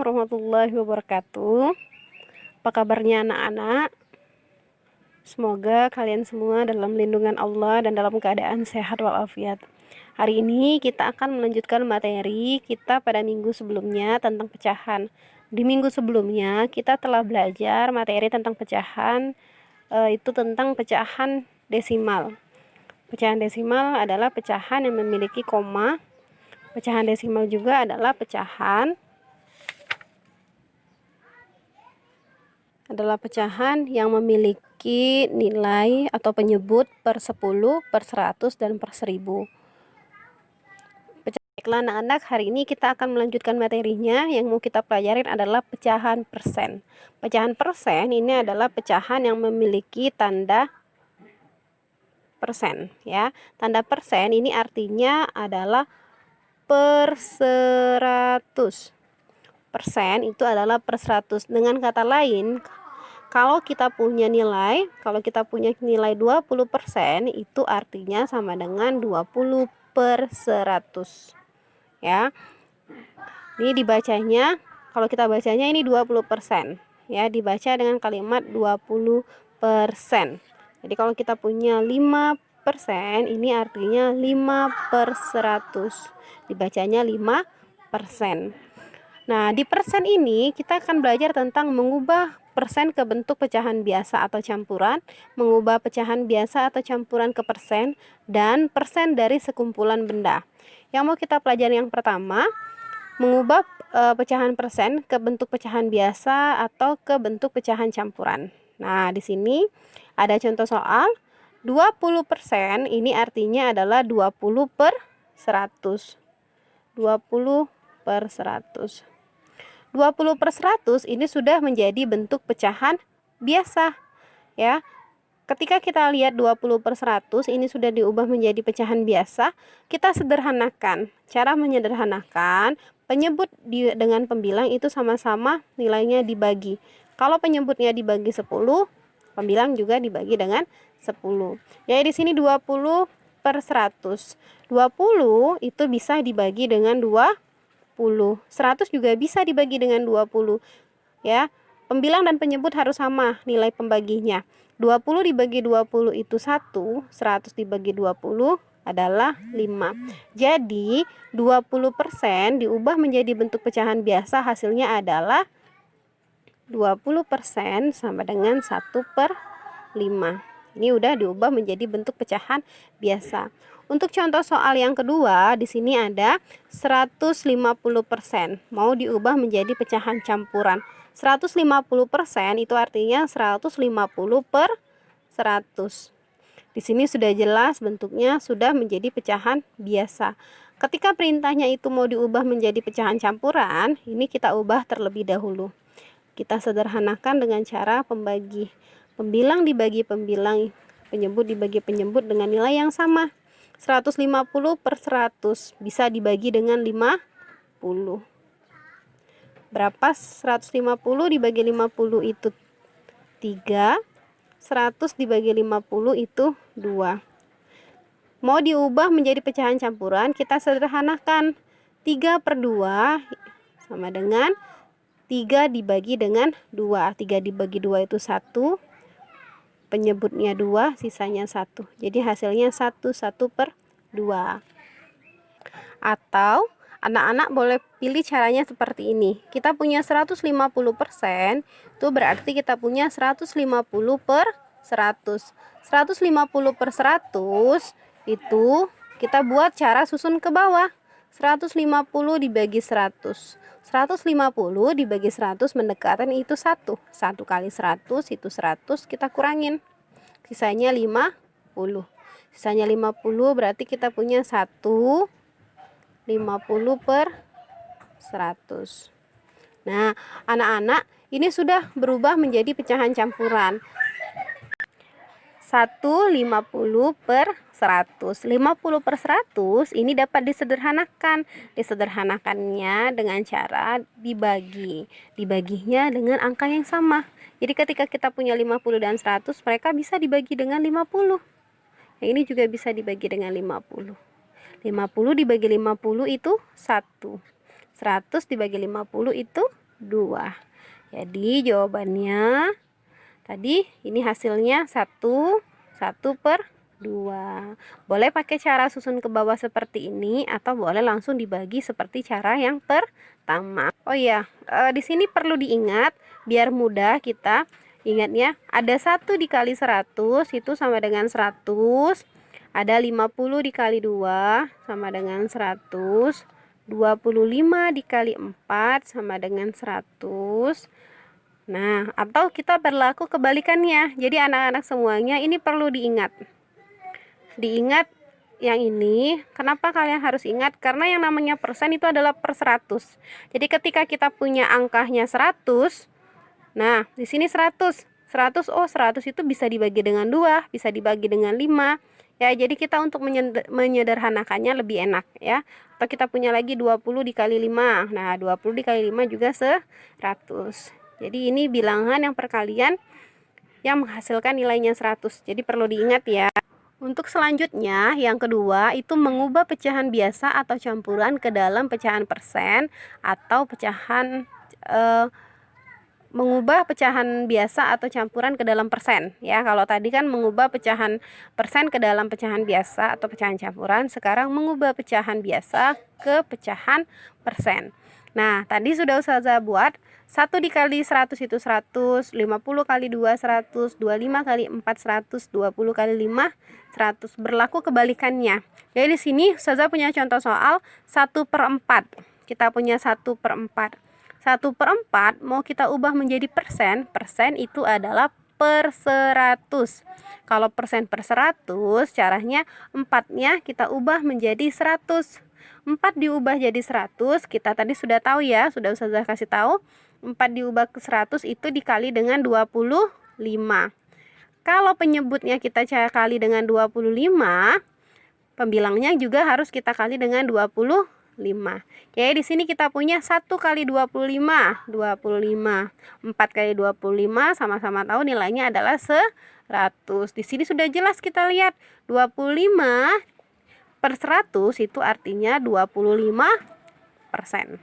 warahmatullahi wabarakatuh. Apa kabarnya anak-anak? Semoga kalian semua dalam lindungan Allah dan dalam keadaan sehat walafiat. Hari ini kita akan melanjutkan materi kita pada minggu sebelumnya tentang pecahan. Di minggu sebelumnya kita telah belajar materi tentang pecahan, itu tentang pecahan desimal. Pecahan desimal adalah pecahan yang memiliki koma. Pecahan desimal juga adalah pecahan yang memiliki nilai atau penyebut per 10, per 100, dan per 1000. Baiklah anak-anak, hari ini kita akan melanjutkan materinya. Yang mau kita pelajarin adalah pecahan persen. Pecahan persen ini adalah pecahan yang memiliki tanda persen, ya. Tanda persen ini artinya adalah per 100. Persen itu adalah per 100. Dengan kata lain, kalau kita punya nilai 20%, itu artinya sama dengan 20 per 100. Ya. Ini dibacanya, kalau kita bacanya ini 20%. Ya, dibaca dengan kalimat 20%. Jadi kalau kita punya 5%, ini artinya 5 per 100. Dibacanya 5%. Nah, di persen ini kita akan belajar tentang mengubah persen ke bentuk pecahan biasa atau campuran, mengubah pecahan biasa atau campuran ke persen, dan persen dari sekumpulan benda. Yang mau kita pelajari yang pertama, mengubah pecahan persen ke bentuk pecahan biasa atau ke bentuk pecahan campuran. Nah, di sini ada contoh soal. 20% ini artinya adalah 20 per 100. 20 per 100. 20 per 100 ini sudah menjadi bentuk pecahan biasa, ya. Ketika kita lihat 20 per 100 ini sudah diubah menjadi pecahan biasa, kita sederhanakan. Cara menyederhanakan, penyebut dengan pembilang itu sama-sama nilainya dibagi. Kalau penyebutnya dibagi 10, pembilang juga dibagi dengan 10. Jadi di sini 20 per 100. 20 itu bisa dibagi dengan 20. 100 juga bisa dibagi dengan 20. Ya. Pembilang dan penyebut harus sama nilai pembaginya. 20 dibagi 20 itu 1, 100 dibagi 20 adalah 5. Jadi 20% diubah menjadi bentuk pecahan biasa, hasilnya adalah 20% sama dengan 1 per 5. Ini udah diubah menjadi bentuk pecahan biasa. Untuk contoh soal yang kedua, di sini ada 150%. Mau diubah menjadi pecahan campuran. 150% itu artinya 150 per 100. Di sini sudah jelas bentuknya sudah menjadi pecahan biasa. Ketika perintahnya itu mau diubah menjadi pecahan campuran, ini kita ubah terlebih dahulu. Kita sederhanakan dengan cara pembagi. Pembilang dibagi pembilang, penyebut dibagi penyebut dengan nilai yang sama. 150 per 100 bisa dibagi dengan 50. Berapa 150 dibagi 50 itu 3. 100 dibagi 50 itu 2. Mau diubah menjadi pecahan campuran, kita sederhanakan. 3 per 2 sama dengan 3 dibagi dengan 2. 3 dibagi 2 itu 1. Penyebutnya 2, sisanya 1. Jadi hasilnya 1 per 2. Atau anak-anak boleh pilih caranya seperti ini. Kita punya 150%, itu berarti kita punya 150 per 100. 150 per 100 itu kita buat cara susun ke bawah. 150 dibagi 100. 150 dibagi 100 mendekatkan itu 1. 1 kali 100 itu 100, kita kurangin. Sisanya 50. Sisanya 50 berarti kita punya 1 50 per 100. Nah, anak-anak, ini sudah berubah menjadi pecahan campuran. 150 per 100. 50 per 100 ini dapat disederhanakan. Disederhanakannya dengan cara dibagi. Dibaginya dengan angka yang sama. Jadi ketika kita punya 50 dan 100, mereka bisa dibagi dengan 50. Yang ini juga bisa dibagi dengan 50. 50 dibagi 50 itu 1. 100 dibagi 50 itu Jadi jawabannya tadi ini hasilnya 1 per 2. Boleh pakai cara susun ke bawah seperti ini atau boleh langsung dibagi seperti cara yang pertama. Oh iya, di sini perlu diingat biar mudah kita ingatnya. Ada 1 dikali 100 itu sama dengan 100. Ada 50 dikali 2 sama dengan 100. 25 dikali 4 sama dengan 100. Nah, atau kita berlaku kebalikannya. Jadi anak-anak semuanya ini perlu diingat. Diingat yang ini, kenapa kalian harus ingat? Karena yang namanya persen itu adalah per 100. Jadi ketika kita punya angkanya 100, nah di sini 100. 100 itu bisa dibagi dengan 2, bisa dibagi dengan 5. Ya, jadi kita untuk menyederhanakannya lebih enak ya. Atau kita punya lagi 20 dikali 5. Nah, 20 dikali 5 juga 100. Jadi ini bilangan yang perkalian yang menghasilkan nilainya 100. Jadi perlu diingat ya. Untuk selanjutnya, yang kedua itu mengubah pecahan biasa atau campuran ke dalam pecahan persen atau mengubah pecahan biasa atau campuran ke dalam persen ya. Kalau tadi kan mengubah pecahan persen ke dalam pecahan biasa atau pecahan campuran, sekarang mengubah pecahan biasa ke pecahan persen. Nah, tadi sudah Ustazah buat 1 dikali 100 itu 100, 50 kali 2 100, 25 kali 4 100, 20 kali 5 100. Berlaku kebalikannya. Jadi di sini Ustazah punya contoh soal 1 per 4. Kita punya 1 per 4. 1 per 4 mau kita ubah menjadi persen. Persen itu adalah per 100. Kalau persen per 100, caranya 4-nya kita ubah menjadi 100. 4 diubah jadi 100, kita tadi sudah tahu ya, sudah Ustazah kasih tahu. 4 diubah ke 100 itu dikali dengan 25. Kalau penyebutnya kita kali dengan 25, pembilangnya juga harus kita kali dengan 25. Oke, di sini kita punya 1 kali 25, 25. 4 kali 25 sama-sama tahu nilainya adalah 100. Di sini sudah jelas kita lihat 25 per 100 itu artinya 25%.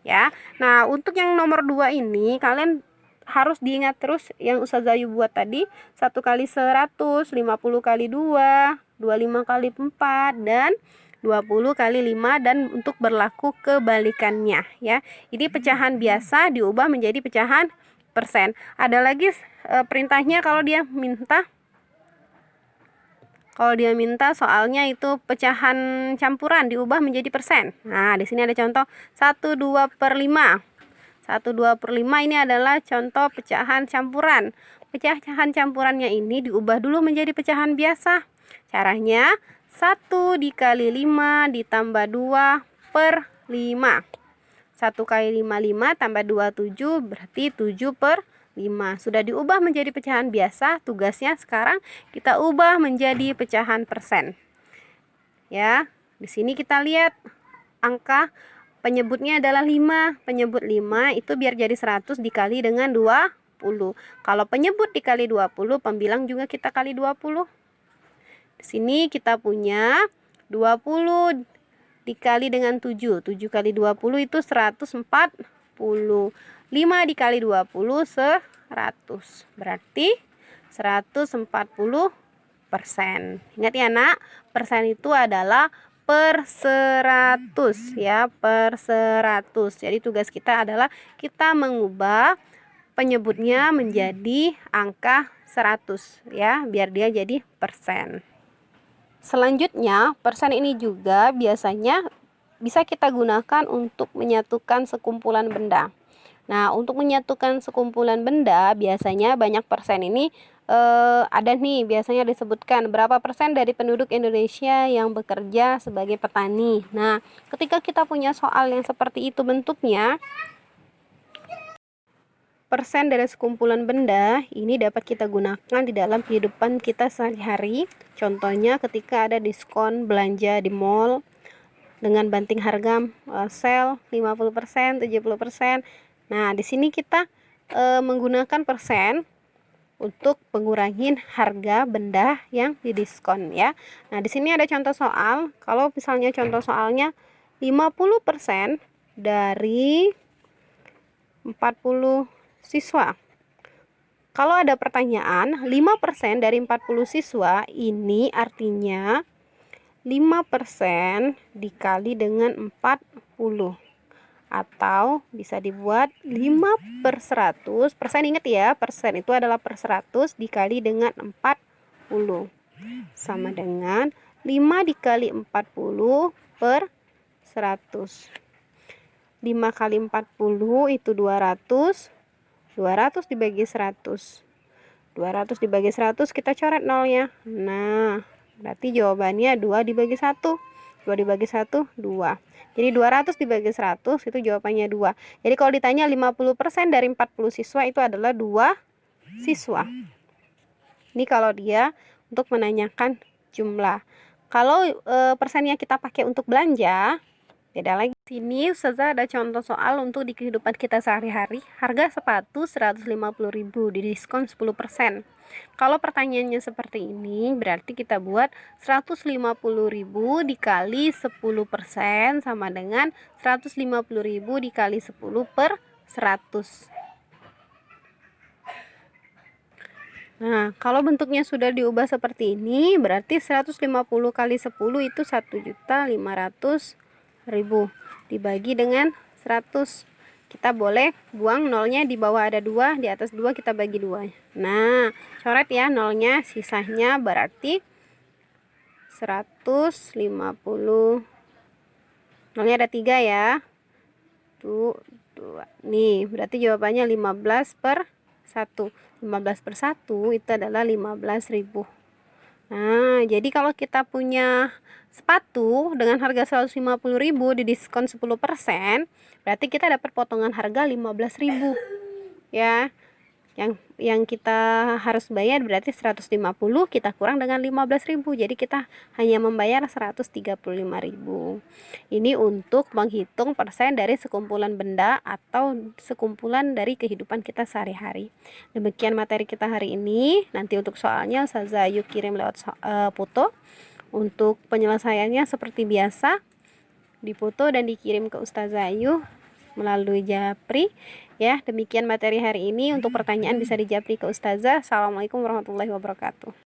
Ya. Nah, untuk yang nomor 2 ini kalian harus diingat terus yang Ustazah Ayu buat tadi, 1 kali 100, 50 kali 2, 25 kali 4 dan 20 kali 5 dan untuk berlaku kebalikannya ya. Ini pecahan biasa diubah menjadi pecahan persen. Ada lagi perintahnya kalau dia minta soalnya itu pecahan campuran diubah menjadi persen. Nah, di sini ada contoh 1/2 per 5. 1/2 per 5 ini adalah contoh pecahan campuran. Pecahan campurannya ini diubah dulu menjadi pecahan biasa. Caranya 1 dikali 5 ditambah 2 per 5. 1 kali 5, 5 tambah 2, 7 berarti 7 per 5. Sudah diubah menjadi pecahan biasa, tugasnya sekarang kita ubah menjadi pecahan persen. Ya, di sini kita lihat angka penyebutnya adalah 5. Penyebut 5 itu biar jadi 100 dikali dengan 20. Kalau penyebut dikali 20, pembilang juga kita kali 20. Di sini kita punya 20 dikali dengan 7. 7 kali 20 itu 140. 5 dikali 20 100. Berarti 140%. Ingat ya nak, persen itu adalah per 100 ya, per 100. Jadi tugas kita adalah kita mengubah penyebutnya menjadi angka 100 ya, biar dia jadi persen. Selanjutnya, persen ini juga biasanya bisa kita gunakan untuk menyatukan sekumpulan benda. Nah, untuk menyatukan sekumpulan benda, biasanya banyak persen ini ada nih, biasanya disebutkan berapa persen dari penduduk Indonesia yang bekerja sebagai petani. Nah, ketika kita punya soal yang seperti itu bentuknya, persen dari sekumpulan benda ini dapat kita gunakan di dalam kehidupan kita sehari-hari. Contohnya ketika ada diskon belanja di mall dengan banting harga sale 50%, 70%. Nah, di sini kita menggunakan persen untuk mengurangin harga benda yang didiskon ya. Nah, di sini ada contoh soal. Kalau misalnya contoh soalnya 50% dari 40 siswa. Kalau ada pertanyaan 5% dari 40 siswa, ini artinya 5% dikali dengan 40. Atau bisa dibuat 5/100. Persen, ingat ya, persen itu adalah per 100 dikali dengan 40. Sama dengan 5 dikali 40 per 100. 5 kali 40 itu 200. 200 dibagi 100. 200 dibagi 100 kita coret nolnya. Nah, berarti jawabannya 2 dibagi 1. 2 dibagi 1, 2. Jadi 200 dibagi 100 itu jawabannya 2. Jadi kalau ditanya 50% dari 40 siswa itu adalah 2 siswa. Ini kalau dia untuk menanyakan jumlah. Kalau persennya kita pakai untuk belanja, beda lagi. Sini Ustazah ada contoh soal untuk di kehidupan kita sehari-hari. Harga sepatu 150.000 didiskon 10%. Kalau pertanyaannya seperti ini, berarti kita buat 150.000 dikali 10% sama dengan 150.000 dikali 10 per 100. Nah, kalau bentuknya sudah diubah seperti ini, berarti 150 kali 10 itu 1.500.000 dibagi dengan 100. Kita boleh buang nolnya, di bawah ada 2, di atas 2 kita bagi 2. Nah, coret ya nolnya, sisanya berarti 150. Nolnya ada 3 ya. Tuh, 2. Nih, berarti jawabannya 15/1. 15/1 itu adalah 15.000. Nah, jadi kalau kita punya sepatu dengan harga 150.000 didiskon 10%, berarti kita dapat potongan harga 15.000. Ya. Yang kita harus bayar berarti 150, kita kurang dengan 15.000. Jadi kita hanya membayar 135.000. Ini untuk menghitung persen dari sekumpulan benda atau sekumpulan dari kehidupan kita sehari-hari. Demikian materi kita hari ini. Nanti untuk soalnya Ustazah Ayu kirim lewat foto. Untuk penyelesaiannya seperti biasa, difoto dan dikirim ke Ustazah Ayu melalui Japri. Ya, demikian materi hari ini. Untuk pertanyaan bisa dijapri ke Ustazah. Assalamualaikum warahmatullahi wabarakatuh.